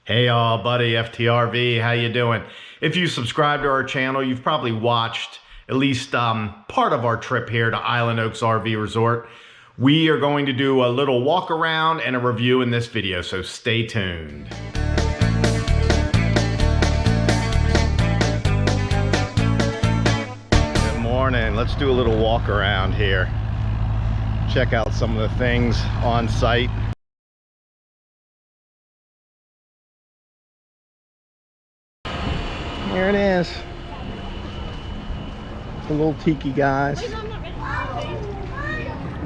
Hey y'all, buddy FTRV, how you doing? If you subscribe to our channel, you've probably watched at least part of our trip here to Island Oaks RV Resort. We are going to do a little walk around and a review in this video, so stay tuned. Good morning, let's do a little walk around here. Check out some of the things on site. There it is. The little tiki guys.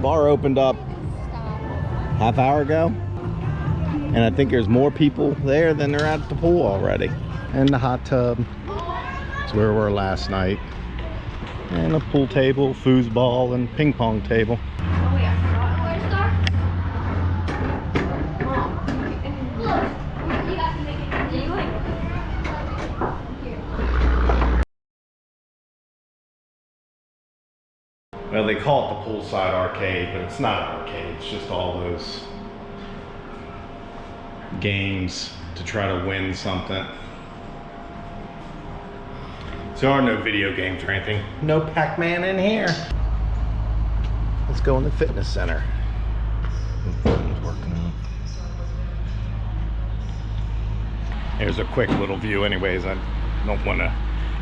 Bar opened up half hour ago, and I think there's more people there than there are at the pool already. And the hot tub. That's where we were last night. And a pool table, foosball, and ping pong table. Well, they call it the Poolside Arcade, but it's not an arcade. It's just all those games to try to win something. So there are no video games or anything. No Pac-Man in here. Let's go in the fitness center. There's a quick little view anyways. I don't want to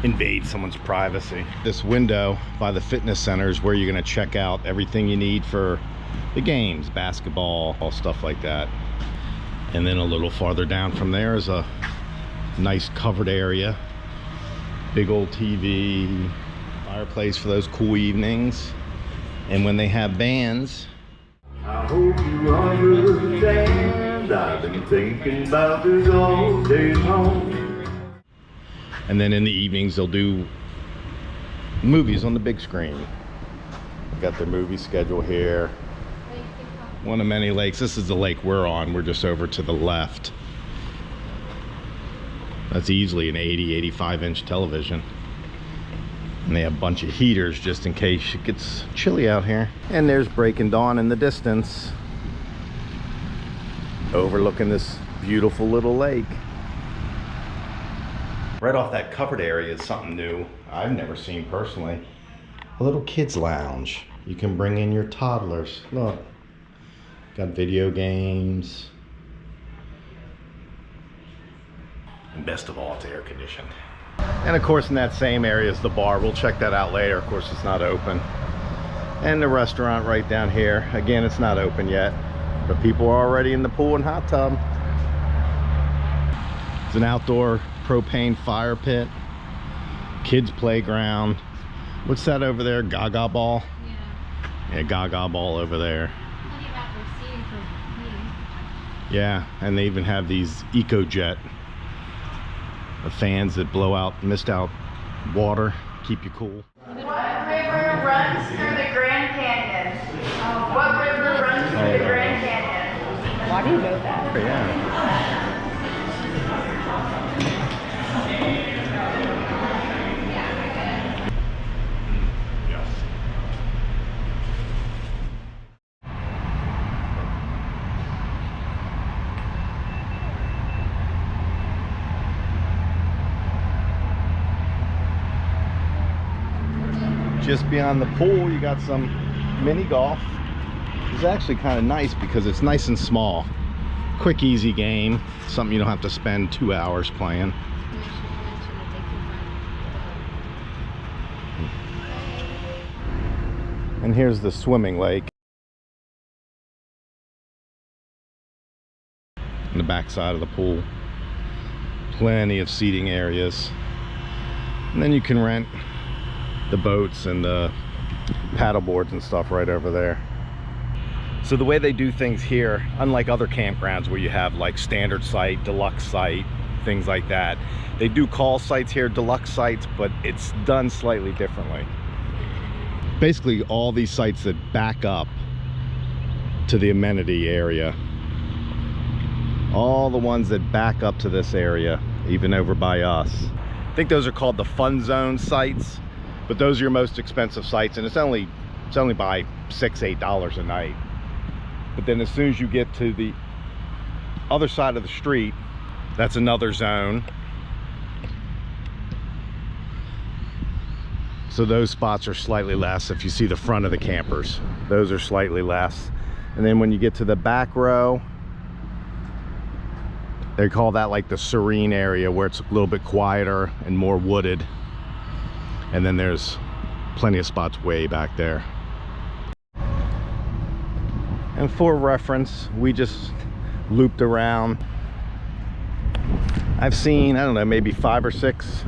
invade someone's privacy. This window by the fitness center is where you're going to check out everything you need for the games, basketball, all stuff like that. And then a little farther down from there is a nice covered area, big old TV, fireplace for those cool evenings. And when they have bands, I hope you understand, I've been thinking about this all day long. and then in the evenings they'll do movies on the big screen. Got their movie schedule here. One of many lakes. This is the lake we're on. We're just over to the left. That's easily an 80-85 inch television. And they have a bunch of heaters just in case it gets chilly out here. And there's Breaking Dawn in the distance, overlooking this beautiful little lake. Right off that covered area is something new I've never seen personally. A little kids lounge. You can bring in your toddlers. Look, got video games. And best of all, it's air conditioned. And of course in that same area is the bar. We'll check that out later. Of course it's not open. And the restaurant right down here. Again, it's not open yet, but people are already in the pool and hot tub. It's an outdoor propane fire pit, kids playground. What's that over there? Gaga ball? Yeah, Gaga ball over there. Yeah, and they even have these EcoJet fans that blow out mist out water, keep you cool. What river runs through the Grand Canyon? What river runs through the Grand Canyon? Why do you know that? Yeah. Just beyond the pool, you got some mini golf. It's actually kind of nice because it's nice and small. Quick, easy game. Something you don't have to spend 2 hours playing. And here's the swimming lake. On the back side of the pool. Plenty of seating areas. And then you can rent the boats and the paddle boards and stuff right over there. So the way they do things here, unlike other campgrounds where you have like standard site, deluxe site, things like that, they do call sites here deluxe sites, but it's done slightly differently. Basically all these sites that back up to the amenity area, all the ones that back up to this area, even over by us, I think those are called the fun zone sites. But those are your most expensive sites, and it's only by $6-8 a night. But then as soon as you get to the other side of the street, That's another zone. So those spots are slightly less. If you see the front of the campers, those are slightly less. And then when you get to the back row, they call that like the serene area, where it's a little bit quieter and more wooded. And then there's plenty of spots way back there. And for reference, we just looped around. I've seen, I don't know, maybe 5 or 6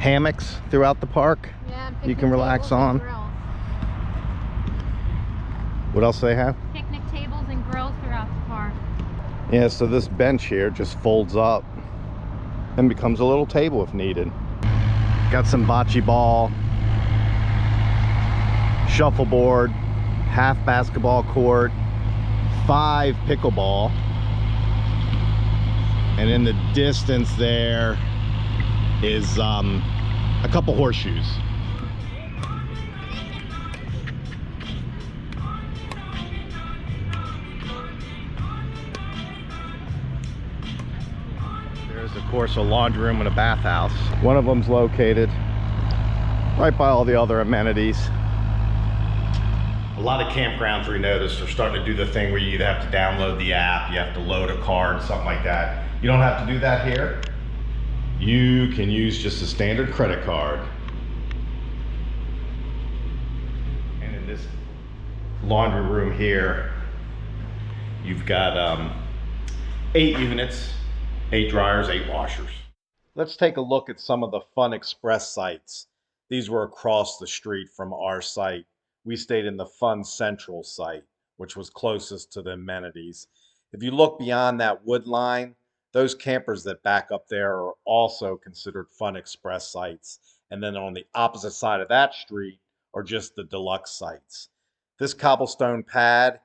hammocks throughout the park. Yeah, you can relax on. What else do they have? Picnic tables and grills throughout the park. Yeah, so this bench here just folds up and becomes a little table if needed. Got some bocce ball, shuffleboard, half basketball court, 5 pickleball, and in the distance there is a couple horseshoes. There's of course a laundry room and a bathhouse. One of them's located right by all the other amenities. A lot of campgrounds, we noticed, are starting to do the thing where you either have to download the app, you have to load a card, something like that. You don't have to do that here. You can use just a standard credit card. And in this laundry room here, you've got 8 units, 8 dryers, 8 washers. Let's take a look at some of the Fun Express sites. These were across the street from our site. We stayed in the Fun Central site, which was closest to the amenities. If you look beyond that wood line, those campers that back up there are also considered Fun Express sites. And then on the opposite side of that street are just the deluxe sites. This cobblestone pad,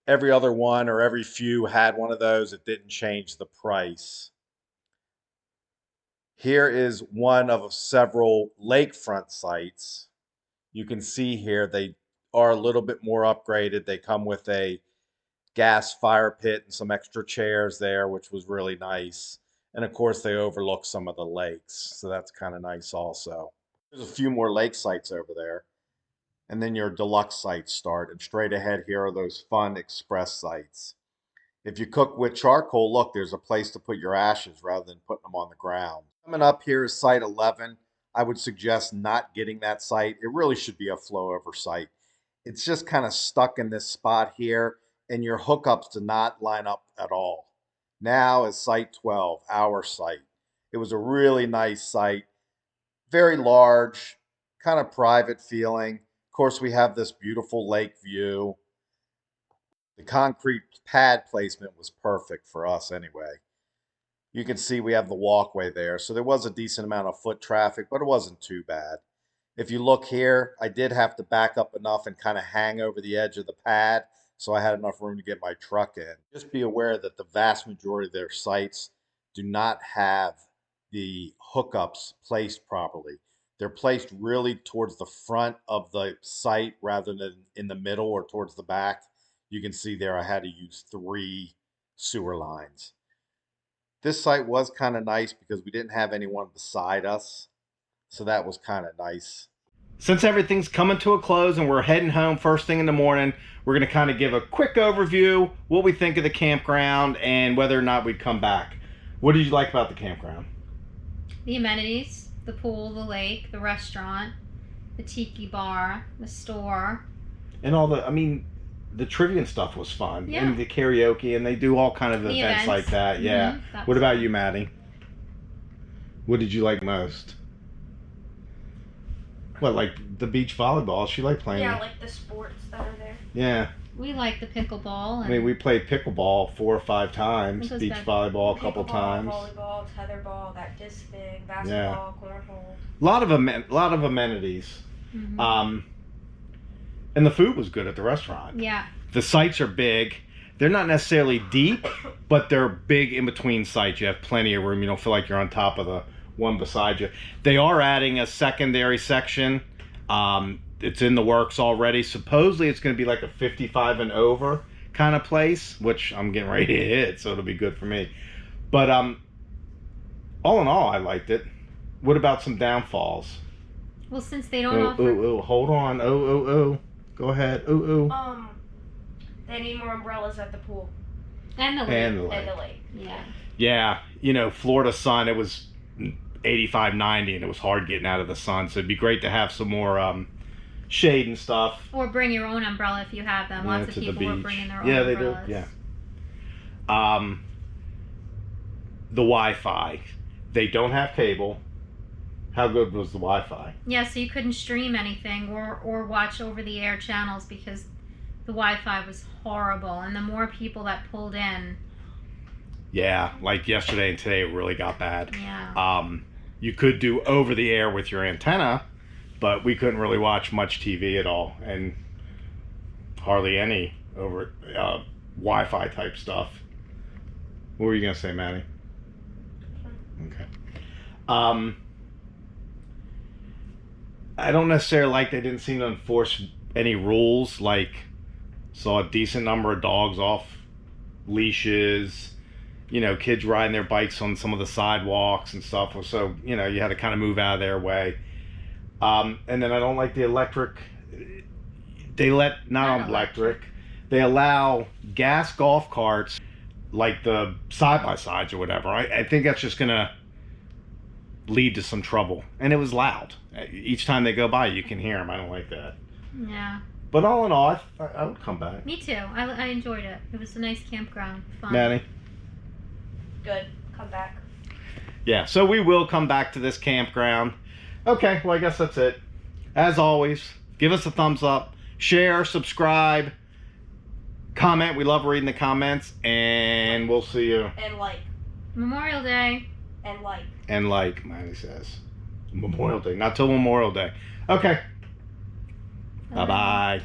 every other one or every few had one of those. It didn't change the price. Here is one of several lakefront sites. You can see here they are a little bit more upgraded. They come with a gas fire pit and some extra chairs there, which was really nice. And of course they overlook some of the lakes, so that's kind of nice also. There's a few more lake sites over there. And then your deluxe sites start, and straight ahead here are those Fun Express sites. If you cook with charcoal, look, there's a place to put your ashes rather than putting them on the ground. Coming up here is site 11. I would suggest not getting that site. It really should be a flow over site. It's just kind of stuck in this spot here, and your hookups do not line up at all. Now is site 12, our site. It was a really nice site, very large, kind of private feeling. Of course, we have this beautiful lake view. The concrete pad placement was perfect for us anyway. You can see we have the walkway there, so there was a decent amount of foot traffic, but it wasn't too bad. If you look here, I did have to back up enough and kind of hang over the edge of the pad, so I had enough room to get my truck in. Just be aware that the vast majority of their sites do not have the hookups placed properly. They're placed really towards the front of the site rather than in the middle or towards the back. You can see there I had to use 3 sewer lines. This site was kind of nice because we didn't have anyone beside us, so that was kind of nice. Since everything's coming to a close and we're heading home first thing in the morning, we're going to kind of give a quick overview, what we think of the campground, and whether or not we'd come back. What did you like about the campground? The amenities, the pool, the lake, the restaurant, the tiki bar, the store. And all the, I mean, the trivia and stuff was fun. Yeah. And the karaoke, and they do all kind of events like that. Yeah. Mm-hmm. What about you, Maddie? What did you like most? What, like the beach volleyball? She liked playing. Yeah, like the sports that are there. Yeah. We like the pickleball. And I mean, we played pickleball 4 or 5 times, beach volleyball a couple times. Volleyball, tetherball, that disc thing, basketball, cornhole. A lot of amenities. Mm-hmm. And the food was good at the restaurant. Yeah. The sites are big. They're not necessarily deep, but they're big in between sites. You have plenty of room. You don't feel like you're on top of the one beside you. They are adding a secondary section. It's in the works already. Supposedly it's going to be like a 55 and over, kind of place, which I'm getting ready to hit, so it'll be good for me. But all in all, I liked it. What about some downfalls? Well, since they don't offer... Hold on. Go ahead. They need more umbrellas at the pool. And the lake. And the lake. And the lake. Yeah. Yeah, you know, Florida sun, it was 85, 90, and it was hard getting out of the sun, so it'd be great to have some more shade and stuff. Or bring your own umbrella if you have them. Lots of to the people were beach. bringing their own Yeah, umbrellas. they do. Yeah. The Wi-Fi. They don't have cable. How good was the Wi-Fi? Yeah, so you couldn't stream anything or watch over-the-air channels because the Wi-Fi was horrible. And the more people that pulled in... Yeah, like yesterday and today it really got bad. Yeah. You could do over-the-air with your antenna, but we couldn't really watch much TV at all, and hardly any over Wi-Fi type stuff. What were you gonna say, Maddie? Okay. I don't necessarily like they didn't seem to enforce any rules. Like, saw a decent number of dogs off leashes. You know, kids riding their bikes on some of the sidewalks and stuff. So, you know, you had to kind of move out of their way. And then I don't like the electric. They let, not electric. They allow gas golf carts, like the side-by-sides or whatever. I think that's just going to lead to some trouble. And it was loud. Each time they go by, you can hear them. I don't like that. Yeah. But all in all, I would come back. Me too. I enjoyed it. It was a nice campground. Fun. Maddie? Good. Come back. Yeah, so we will come back to this campground. Okay, well, I guess that's it. As always, give us a thumbs up, share, subscribe, comment. We love reading the comments, and we'll see you. And like. Memorial Day. And like. And like Maddie says, Memorial Day. Not till Memorial Day. Okay. Bye-bye.